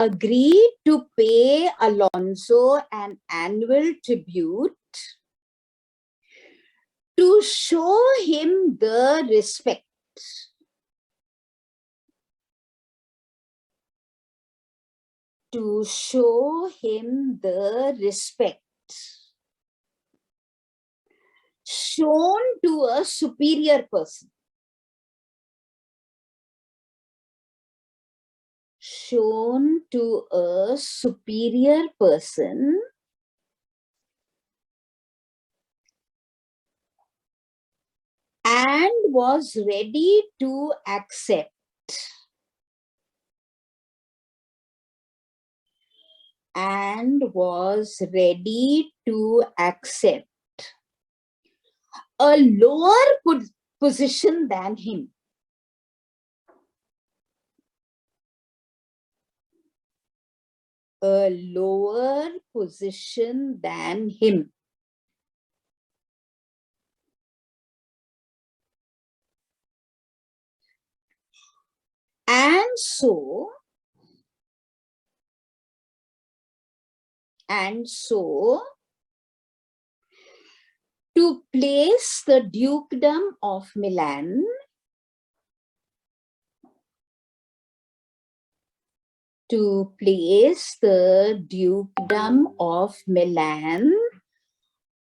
agreed to pay Alonso an annual tribute to show him the respect. To show him the respect shown to a superior person. Shown to a superior person and was ready to accept. And was ready to accept a lower position than him. A lower position than him. And so to place the dukedom of Milan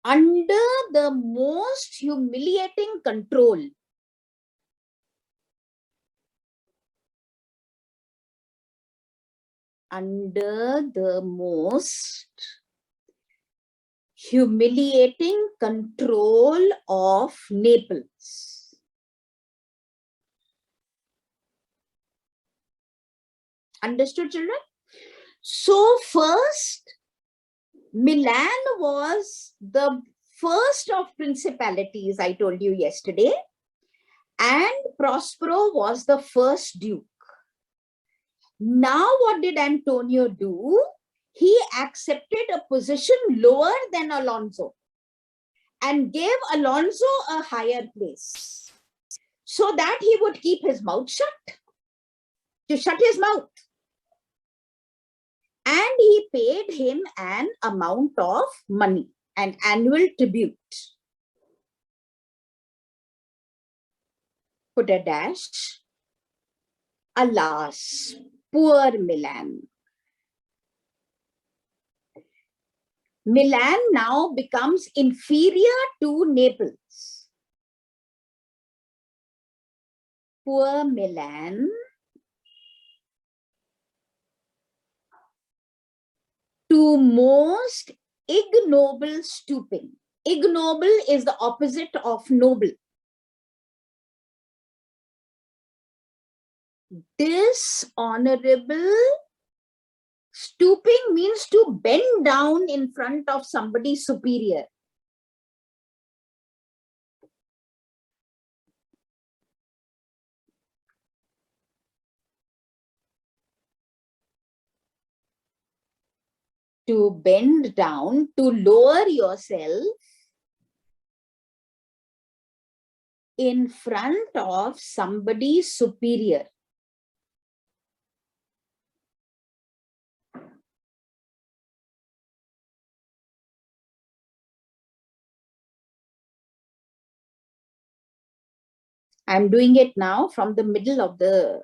under the most humiliating control. Under the most humiliating control of Naples. Understood, children? So first, Milan was the first of principalities, I told you yesterday, and Prospero was the first duke. Now what did Antonio do? He accepted a position lower than Alonso and gave Alonso a higher place so that he would keep his mouth shut, to shut his mouth. And he paid him an amount of money, an annual tribute. Put a dash. Alas, poor Milan. Milan now becomes inferior to Naples. Poor Milan to most ignoble stooping. Ignoble is the opposite of noble. Dishonorable. Stooping means to bend down in front of somebody superior. To bend down, to lower yourself in front of somebody superior. I'm doing it now from the middle of the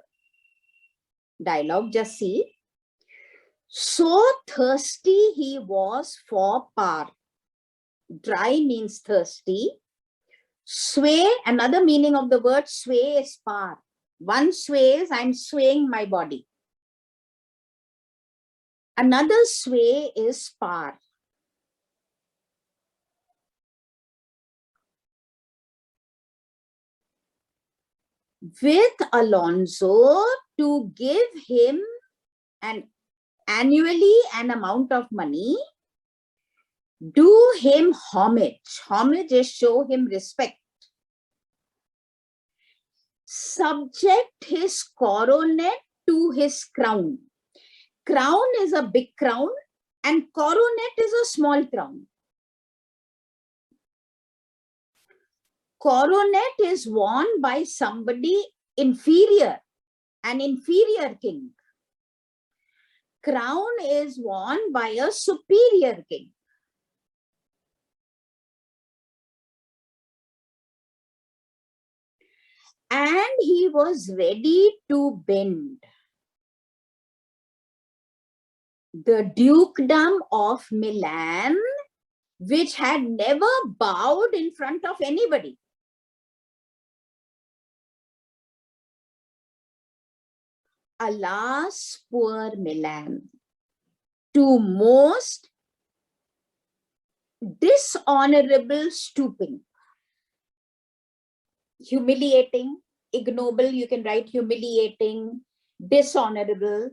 dialogue. Just see. So thirsty he was for power. Dry means thirsty. Sway, another meaning of the word sway is power. One sways, I'm swaying my body. Another sway is power. With Alonso to give him annually an amount of money, do him homage. Homage is show him respect. Subject his coronet to his crown. Crown is a big crown and coronet is a small crown. Coronet is worn by somebody inferior, an inferior king. crown is worn by a superior king. And he was ready to bend the dukedom of Milan, which had never bowed in front of anybody. Alas, poor Milan, to most dishonorable stooping, humiliating, ignoble, you can write humiliating, dishonorable.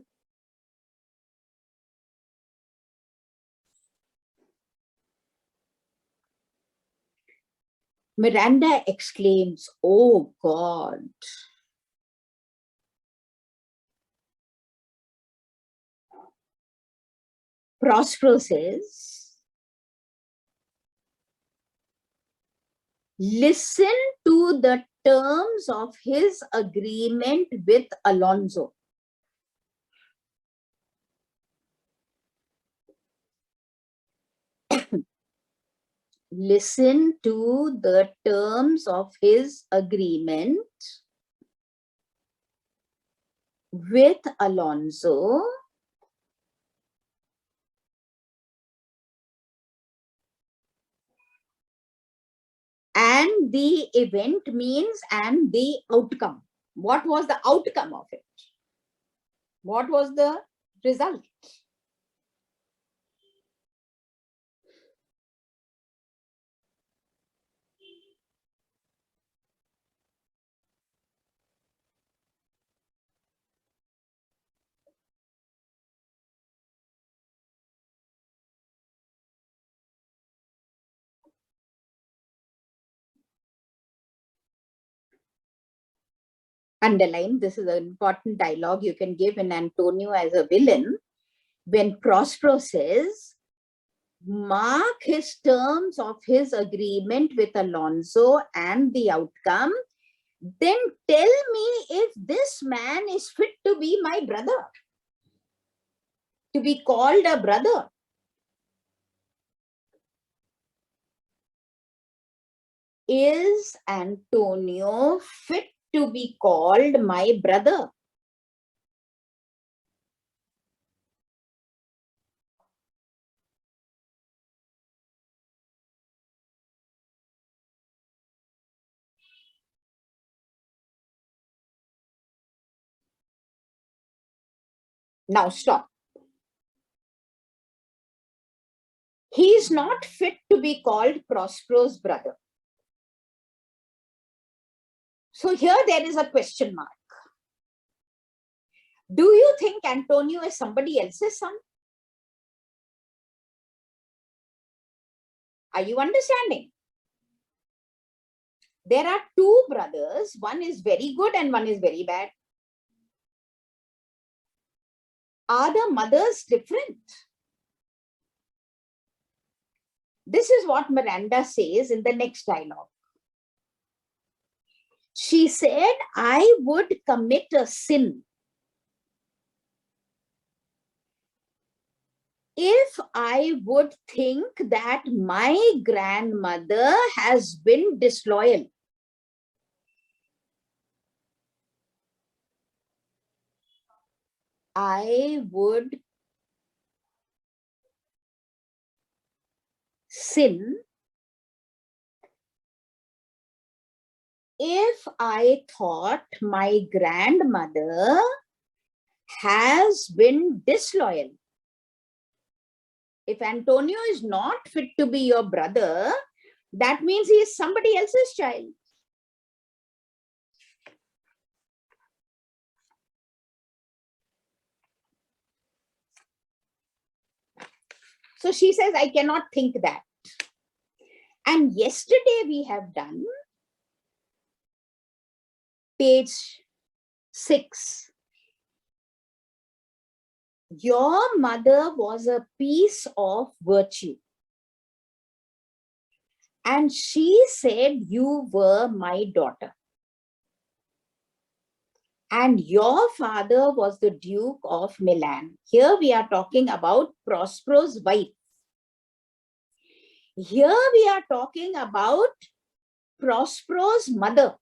Miranda exclaims, "Oh God." Prospero says, "Listen to the terms of his agreement with Alonso." Listen to the terms of his agreement with Alonso, and the event means and the outcome. What was the outcome of it? What was the result? Underline, this is an important dialogue you can give in Antonio as a villain. When Prospero says, "Mark his terms of his agreement with Alonso and the outcome, then tell me if this man is fit to be my brother, to be called a brother." Is Antonio fit to be called my brother? Now stop. He is not fit to be called Prospero's brother. So here there is a question mark. Do you think Antonio is somebody else's son? Are you understanding? There are two brothers. One is very good and one is very bad. Are the mothers different? This is what Miranda says in the next dialogue. She said, "I would commit a sin if I would think that my grandmother has been disloyal." I would sin if I thought my grandmother has been disloyal. If Antonio is not fit to be your brother, that means he is somebody else's child. So she says, "I cannot think that." And yesterday we have done page 6. Your mother was a piece of virtue. And she said you were my daughter. And your father was the Duke of Milan. Here we are talking about Prospero's wife. Here we are talking about Prospero's mother.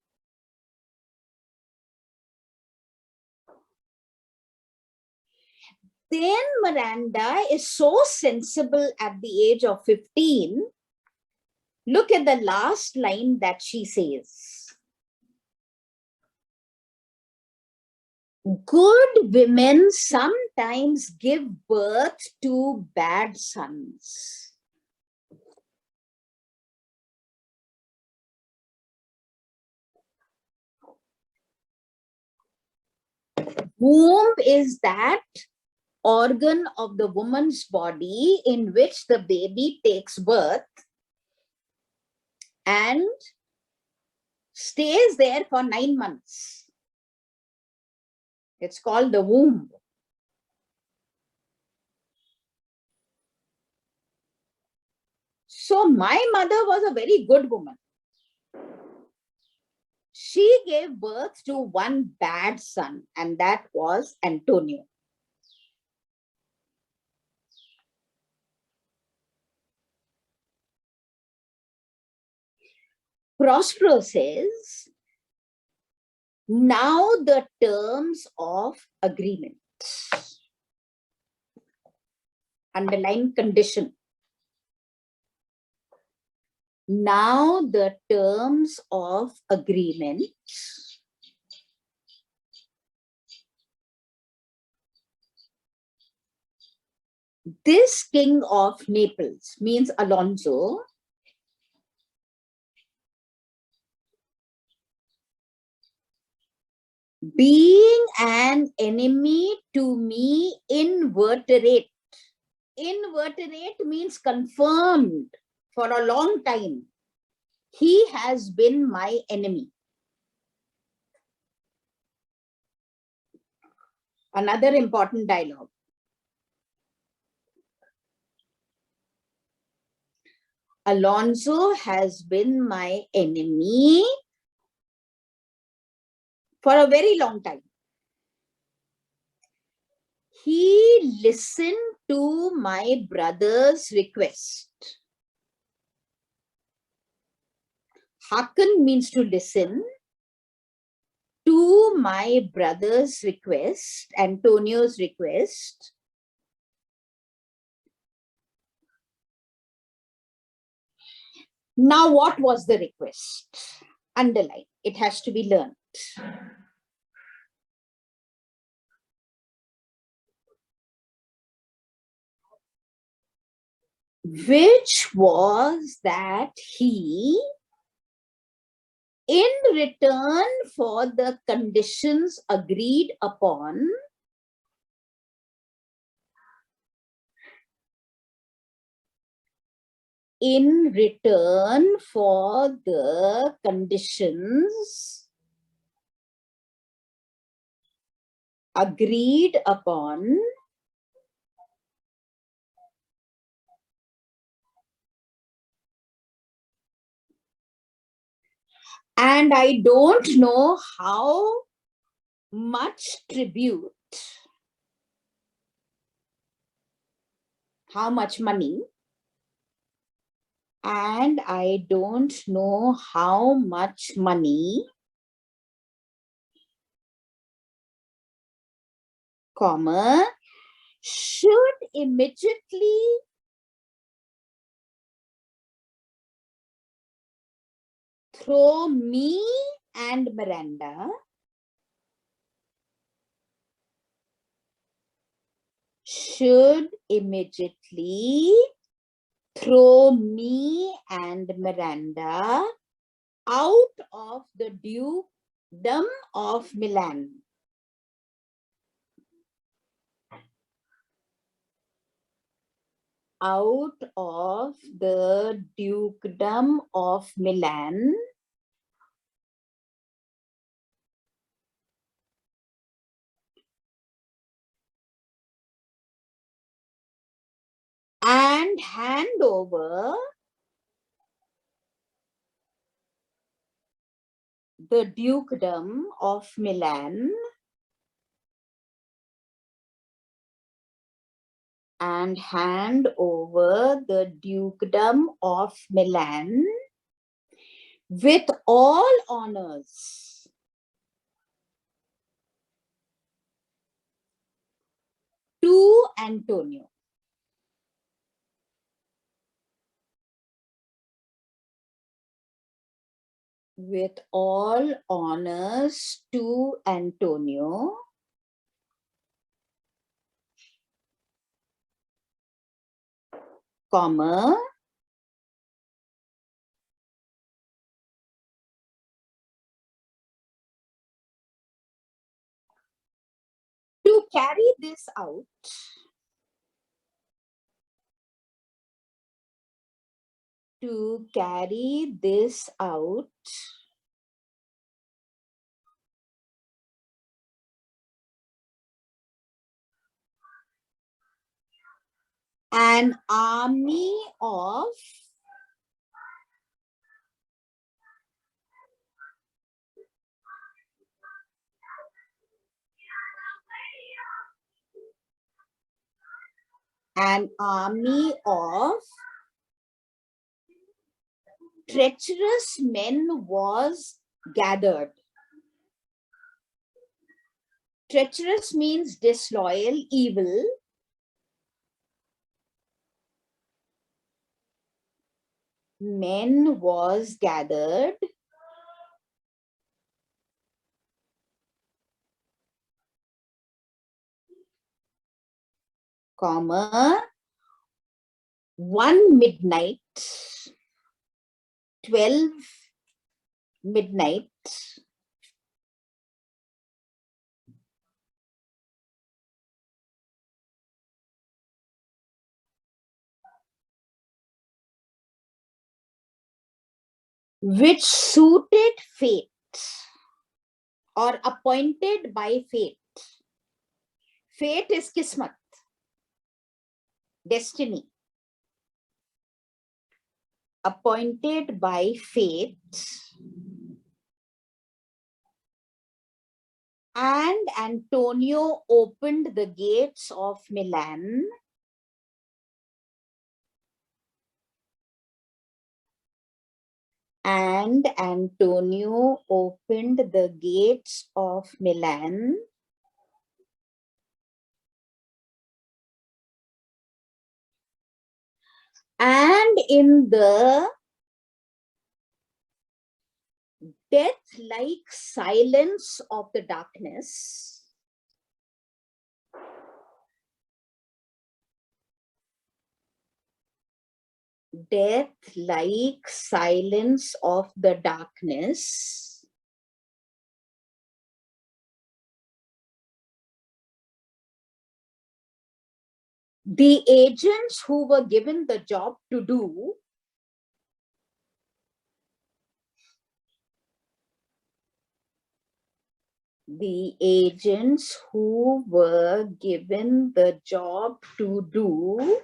Then Miranda is so sensible at the age of 15. Look at the last line that she says. Good women sometimes give birth to bad sons. Womb is that organ of the woman's body in which the baby takes birth and stays there for 9 months. It's called the womb. So my mother was a very good woman. She gave birth to one bad son, and that was Antonio. Prospero says, now the terms of agreement. Underline condition. Now the terms of agreement this king of Naples, means Alonso, being an enemy to me inveterate. Inveterate means confirmed for a long time. He has been my enemy. Another important dialogue. Alonso has been my enemy for a very long time. He listened to my brother's request. Hearken means to listen to my brother's request, Antonio's request. Now, what was the request? Underline. It has to be learned. Which was that he, in return for the conditions agreed upon, in return for the conditions agreed upon, and I don't know how much tribute, how much money, and I don't know how much money, comma, should immediately throw me and Miranda should immediately throw me and Miranda out of the dukedom of Milan. Out of the dukedom of Milan and hand over the dukedom of Milan and hand over the dukedom of Milan with all honors to Antonio. With all honors to Antonio, comma, to carry this out, an army of treacherous men was gathered. Treacherous means disloyal, evil. Men was gathered, comma, 1 midnight, 12 midnight, which suited fate or appointed by fate. Fate is kismat, destiny. Appointed by fate, and Antonio opened the gates of Milan and Antonio opened the gates of Milan and in the death-like silence of the darkness, death-like silence of the darkness, the agents who were given the job to do the agents who were given the job to do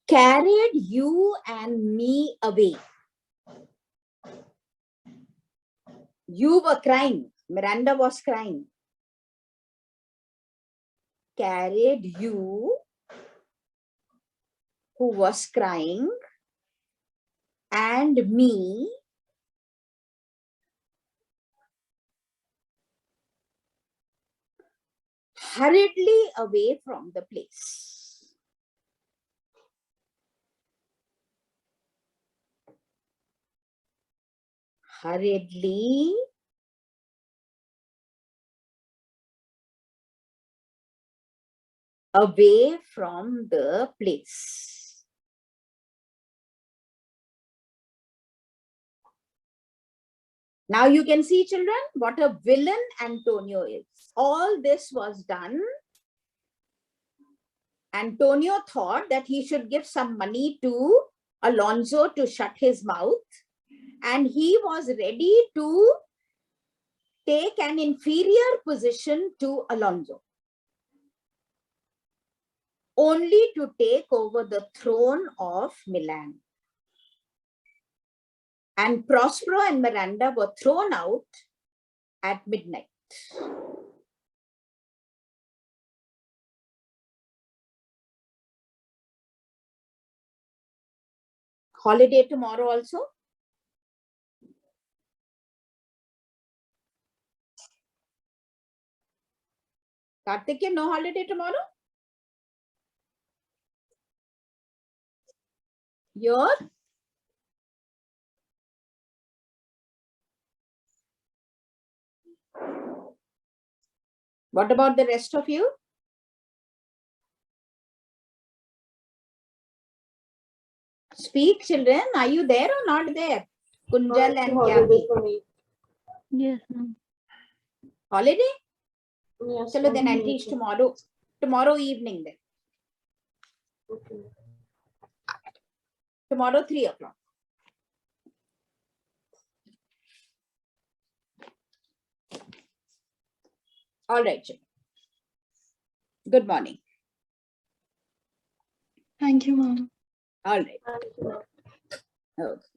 carried you and me away. You were crying. Miranda was crying. Carried you, who was crying, and me hurriedly away from the place. Hurriedly away from the place. Now you can see, children, what a villain Antonio is. All this was done. Antonio thought that he should give some money to Alonso to shut his mouth, and he was ready to take an inferior position to Alonso, only to take over the throne of Milan. And Prospero and Miranda were thrown out, at midnight. Holiday tomorrow also? Karthikeya, no holiday tomorrow? Your? What about the rest of you? Speak, children. Are you there or not there? Kunjal and Kyati. Yes, ma'am. Holiday? Yes, Chalo, then ma'am. at least tomorrow evening then. Okay. Tomorrow 3 o'clock. All right, children. Good morning. Thank you, ma'am. All right. Thank you, ma'am. Okay.